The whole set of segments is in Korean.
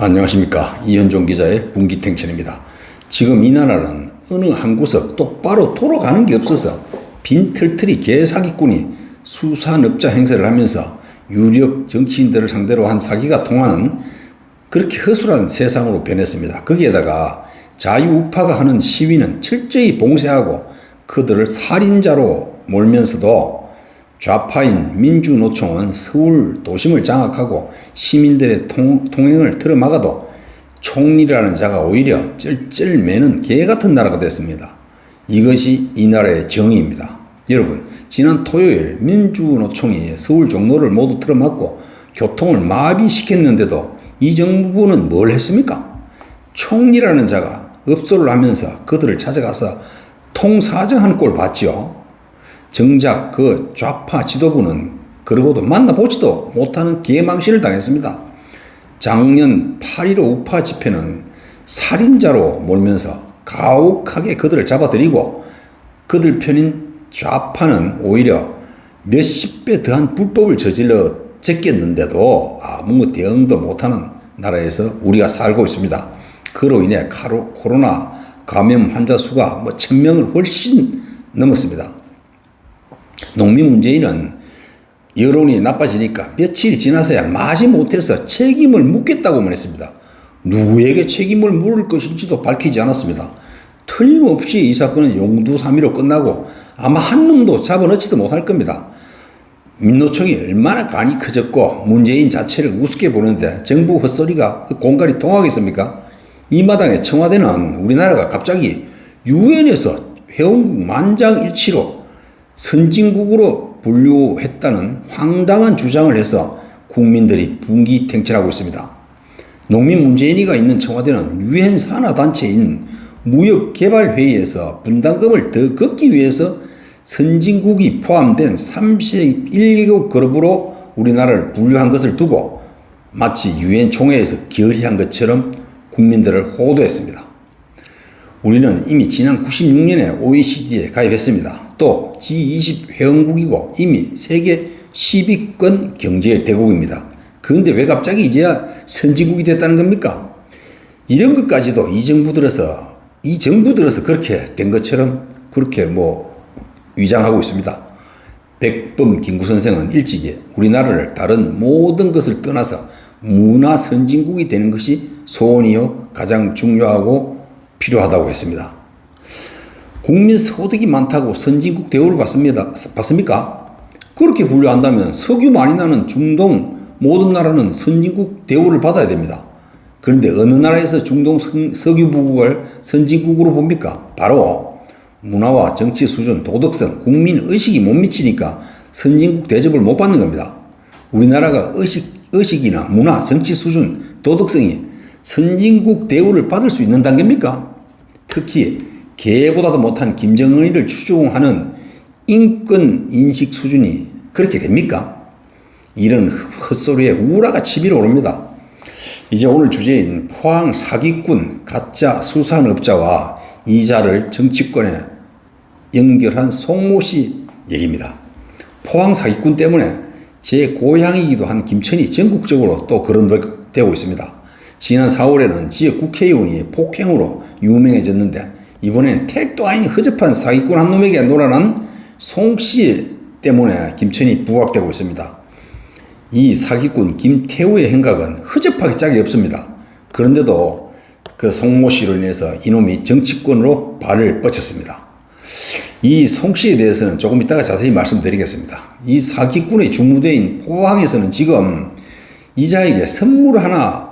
안녕하십니까. 이현종 기자의 분기탱천입니다. 지금 이 나라는 어느 한 구석 똑바로 돌아가는 게 없어서 빈털터리 개사기꾼이 수산업자 행세를 하면서 유력 정치인들을 상대로 한 사기가 통하는 그렇게 허술한 세상으로 변했습니다. 거기에다가 자유우파가 하는 시위는 철저히 봉쇄하고 그들을 살인자로 몰면서도 좌파인 민주노총은 서울 도심을 장악하고 시민들의 통행을 틀어막아도 총리라는 자가 오히려 쩔쩔매는 개같은 나라가 됐습니다. 이것이 이 나라의 정의입니다. 여러분, 지난 토요일 민주노총이 서울 종로를 모두 틀어막고 교통을 마비시켰는데도 이 정부는 뭘 했습니까? 총리라는 자가 업소를 하면서 그들을 찾아가서 통사정한 꼴 봤지요. 정작 그 좌파 지도부는 그러고도 만나보지도 못하는 개망신을 당했습니다. 작년 8.15 우파 집회는 살인자로 몰면서 가혹하게 그들을 잡아들이고 그들 편인 좌파는 오히려 몇십 배 더한 불법을 저질러 제꼈는데도 아무 대응도 못하는 나라에서 우리가 살고 있습니다. 그로 인해 코로나 감염 환자 수가 1000명을 훨씬 넘었습니다. 농민 문재인은 여론이 나빠지니까 며칠이 지나서야 마지못해서 책임을 묻겠다고만 했습니다. 누구에게 책임을 물을 것인지도 밝히지 않았습니다. 틀림없이 이 사건은 용두사미로 끝나고 아마 한 놈도 잡아넣지도 못할 겁니다. 민노총이 얼마나 간이 커졌고 문재인 자체를 우습게 보는데 정부 헛소리가 공간이 통하겠습니까? 이 마당에 청와대는 우리나라가 갑자기 유엔에서 회원국 만장일치로 선진국으로 분류했다는 황당한 주장을 해서 국민들이 분기탱천하고 있습니다. 농민 문재인이가 있는 청와대는 유엔 산하단체인 무역개발회의에서 분담금을 더 걷기 위해서 선진국이 포함된 31개국 그룹으로 우리나라를 분류한 것을 두고 마치 유엔 총회에서 결의한 것처럼 국민들을 호도했습니다. 우리는 이미 지난 96년에 OECD에 가입했습니다. 또 G20 회원국이고 이미 세계 10위권 경제 대국입니다. 그런데 왜 갑자기 이제야 선진국이 됐다는 겁니까? 이런 것까지도 이 정부 들어서 그렇게 된 것처럼 그렇게 위장하고 있습니다. 백범 김구 선생은 일찍이 우리나라를 다른 모든 것을 떠나서 문화 선진국이 되는 것이 소원이요 가장 중요하고 필요하다고 했습니다. 국민 소득이 많다고 선진국 대우를 받습니까? 그렇게 분류한다면 석유 많이 나는 중동 모든 나라는 선진국 대우를 받아야 됩니다. 그런데 어느 나라에서 중동 석유 부국을 선진국으로 봅니까? 바로 문화와 정치 수준, 도덕성, 국민 의식이 못 미치니까 선진국 대접을 못 받는 겁니다. 우리나라가 의식이나 문화, 정치 수준, 도덕성이 선진국 대우를 받을 수 있는 단계입니까? 특히 개보다도 못한 김정은이를 추종하는 인권 인식 수준이 그렇게 됩니까? 이런 헛소리에 우라가 치밀어 오릅니다. 이제 오늘 주제인 포항 사기꾼 가짜 수산업자와 이자를 정치권에 연결한 송모 씨 얘기입니다. 포항 사기꾼 때문에 제 고향이기도 한 김천이 전국적으로 또 거론되고 있습니다. 지난 4월에는 지역 국회의원이 폭행으로 유명해졌는데 이번엔 택도 아닌 허접한 사기꾼 한 놈에게 놀아난 송 씨 때문에 김천이 부각되고 있습니다. 이 사기꾼 김태우의 행각은 허접하기 짝이 없습니다. 그런데도 그 송모 씨로 인해서 이놈이 정치권으로 발을 뻗쳤습니다. 이 송 씨에 대해서는 조금 이따가 자세히 말씀드리겠습니다. 이 사기꾼의 주무대인 포항에서는 지금 이자에게 선물 하나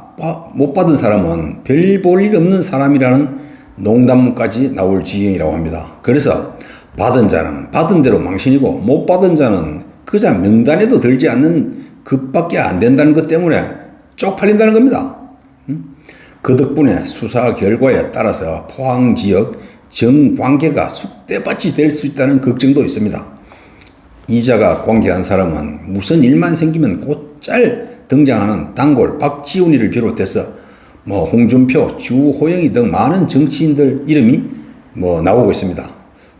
못 받은 사람은 별 볼 일 없는 사람이라는 농담까지 나올 지경이라고 합니다. 그래서 받은 자는 받은 대로 망신이고 못 받은 자는 그저 명단에도 들지 않는 급밖에 안 된다는 것 때문에 쪽팔린다는 겁니다. 그 덕분에 수사 결과에 따라서 포항 지역 정관계가 쑥대밭이 될 수 있다는 걱정도 있습니다. 이자가 관계한 사람은 무슨 일만 생기면 곧잘 등장하는 단골 박지훈이를 비롯해서 홍준표, 주호영이 등 많은 정치인들 이름이 나오고 있습니다.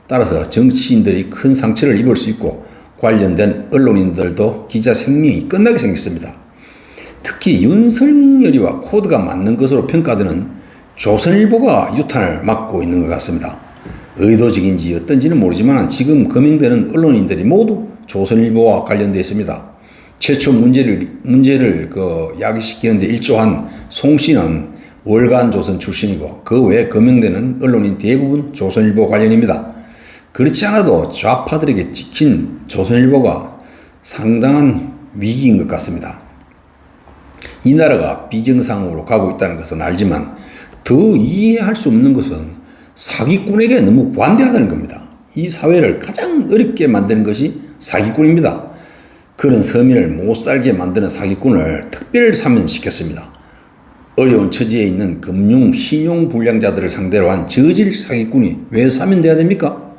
따라서 정치인들이 큰 상처를 입을 수 있고 관련된 언론인들도 기자 생명이 끝나게 생겼습니다. 특히 윤석열이와 코드가 맞는 것으로 평가되는 조선일보가 유탄을 맡고 있는 것 같습니다. 의도적인지 어떤지는 모르지만 지금 거명되는 언론인들이 모두 조선일보와 관련되어 있습니다. 최초 문제를 야기시키는데 일조한 송 씨는 월간조선 출신이고 그 외에 거명되는 언론인 대부분 조선일보 관련입니다. 그렇지 않아도 좌파들에게 찍힌 조선일보가 상당한 위기인 것 같습니다. 이 나라가 비정상으로 가고 있다는 것은 알지만 더 이해할 수 없는 것은 사기꾼에게 너무 관대하다는 겁니다. 이 사회를 가장 어렵게 만드는 것이 사기꾼입니다. 그런 서민을 못 살게 만드는 사기꾼을 특별 사면시켰습니다. 어려운 처지에 있는 금융, 신용 불량자들을 상대로 한 저질 사기꾼이 왜 사면돼야 됩니까?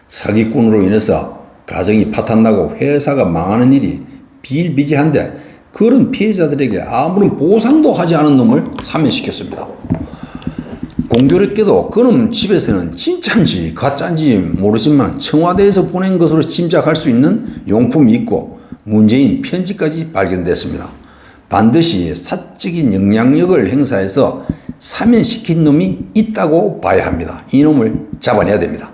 사기꾼으로 인해서 가정이 파탄나고 회사가 망하는 일이 비일비재한데 그런 피해자들에게 아무런 보상도 하지 않은 놈을 사면시켰습니다. 공교롭게도 그놈 집에서는 진짜인지 가짜인지 모르지만 청와대에서 보낸 것으로 짐작할 수 있는 용품이 있고 문재인 편지까지 발견됐습니다. 반드시 사적인 영향력을 행사해서 사면시킨 놈이 있다고 봐야 합니다. 이놈을 잡아내야 됩니다.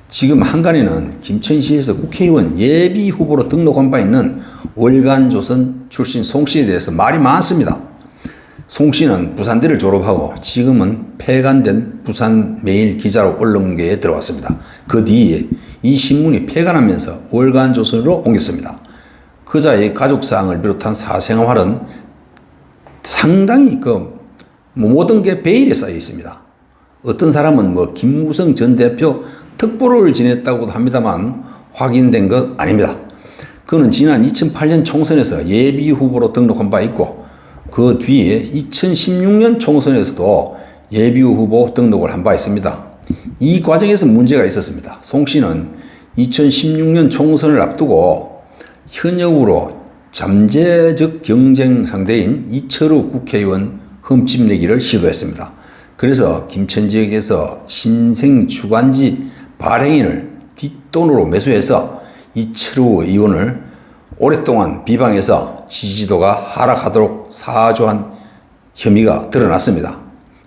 지금 한간에는 김천시에서 국회의원 예비 후보로 등록한 바 있는 월간조선 출신 송 씨에 대해서 말이 많습니다. 송 씨는 부산대를 졸업하고 지금은 폐간된 부산매일 기자로 언론계에 들어왔습니다. 그 뒤에 이 신문이 폐간하면서 월간조선으로 옮겼습니다. 그자의 가족사항을 비롯한 사생활은 상당히 모든 게 베일에 쌓여 있습니다. 어떤 사람은 김무성 전 대표 특보를 지냈다고도 합니다만 확인된 것 아닙니다. 그는 지난 2008년 총선에서 예비 후보로 등록한 바 있고 그 뒤에 2016년 총선에서도 예비 후보 등록을 한 바 있습니다. 이 과정에서 문제가 있었습니다. 송 씨는 2016년 총선을 앞두고 현역으로 잠재적 경쟁 상대인 이철우 국회의원 흠집 내기를 시도했습니다. 그래서 김천 지역에서 신생 주관지 발행인을 뒷돈으로 매수해서 이철우 의원을 오랫동안 비방해서 지지도가 하락하도록 사조한 혐의가 드러났습니다.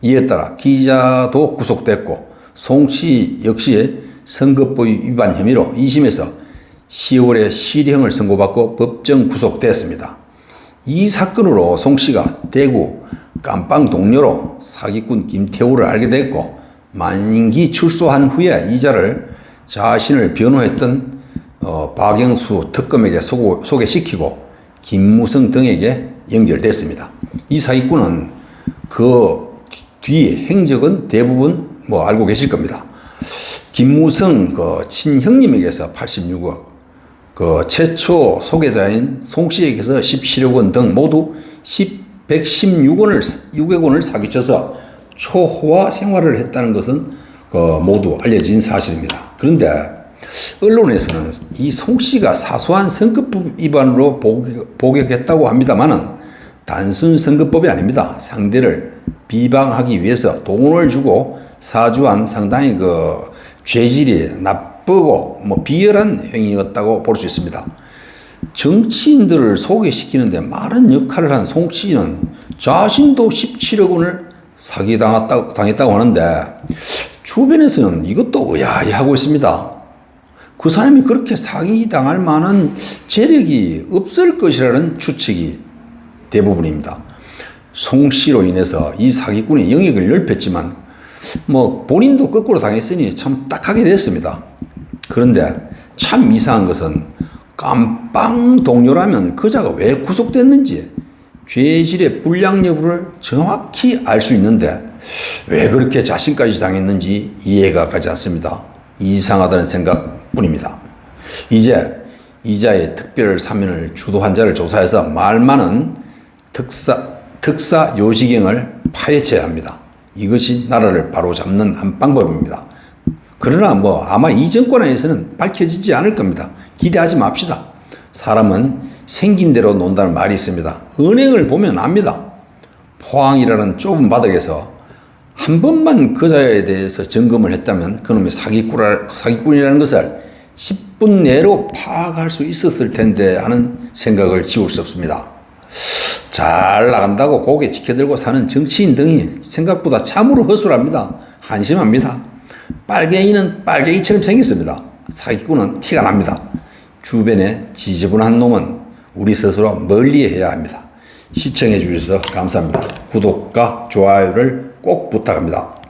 이에 따라 기자도 구속됐고 송 씨 역시 선거법 위반 혐의로 2심에서 10월에 실형을 선고받고 법정 구속됐습니다. 이 사건으로 송 씨가 대구 깜빵 동료로 사기꾼 김태우를 알게 됐고 만기 출소한 후에 이자를 자신을 변호했던 박영수 특검에게 소개시키고 김무성 등에게 연결됐습니다. 이 사기꾼은 그 뒤에 행적은 대부분 알고 계실 겁니다. 김무성 친형님에게서 86억, 최초 소개자인 송 씨에게서 17억 원 등 모두 116억 원을 사기쳐서 초호화 생활을 했다는 것은 모두 알려진 사실입니다. 그런데 언론에서는 이 송 씨가 사소한 선거법 위반으로 복역했다고 합니다만은 단순 선거법이 아닙니다. 상대를 비방하기 위해서 돈을 주고 사주한 상당히 죄질이 나쁘고 비열한 행위였다고 볼 수 있습니다. 정치인들을 소개시키는데 많은 역할을 한 송 씨는 자신도 17억 원을 사기당했다고 하는데 주변에서는 이것도 의아해하고 있습니다. 그 사람이 그렇게 사기당할 만한 재력이 없을 것이라는 추측이 대부분입니다. 송 씨로 인해서 이 사기꾼의 영역을 넓혔지만 본인도 거꾸로 당했으니 참 딱하게 됐습니다. 그런데 참 이상한 것은 깜빵 동료라면 그자가 왜 구속됐는지 죄질의 불량 여부를 정확히 알 수 있는데 왜 그렇게 자신까지 당했는지 이해가 가지 않습니다. 이상하다는 생각뿐입니다. 이제 이자의 특별 사면을 주도한 자를 조사해서 말 많은 특사 요지경을 파헤쳐야 합니다. 이것이 나라를 바로잡는 한 방법입니다. 그러나 아마 이 정권 안에서는 밝혀지지 않을 겁니다. 기대하지 맙시다. 사람은 생긴 대로 논다는 말이 있습니다. 은행을 보면 압니다. 포항이라는 좁은 바닥에서 한 번만 그자에 대해서 점검을 했다면 그놈이 사기꾼이라는 것을 10분 내로 파악할 수 있었을 텐데 하는 생각을 지울 수 없습니다. 자, 잘 나간다고 고개 지켜들고 사는 정치인 등이 생각보다 참으로 허술합니다. 한심합니다. 빨갱이는 빨갱이처럼 생겼습니다. 사기꾼은 티가 납니다. 주변에 지저분한 놈은 우리 스스로 멀리해야 합니다. 시청해 주셔서 감사합니다. 구독과 좋아요를 꼭 부탁합니다.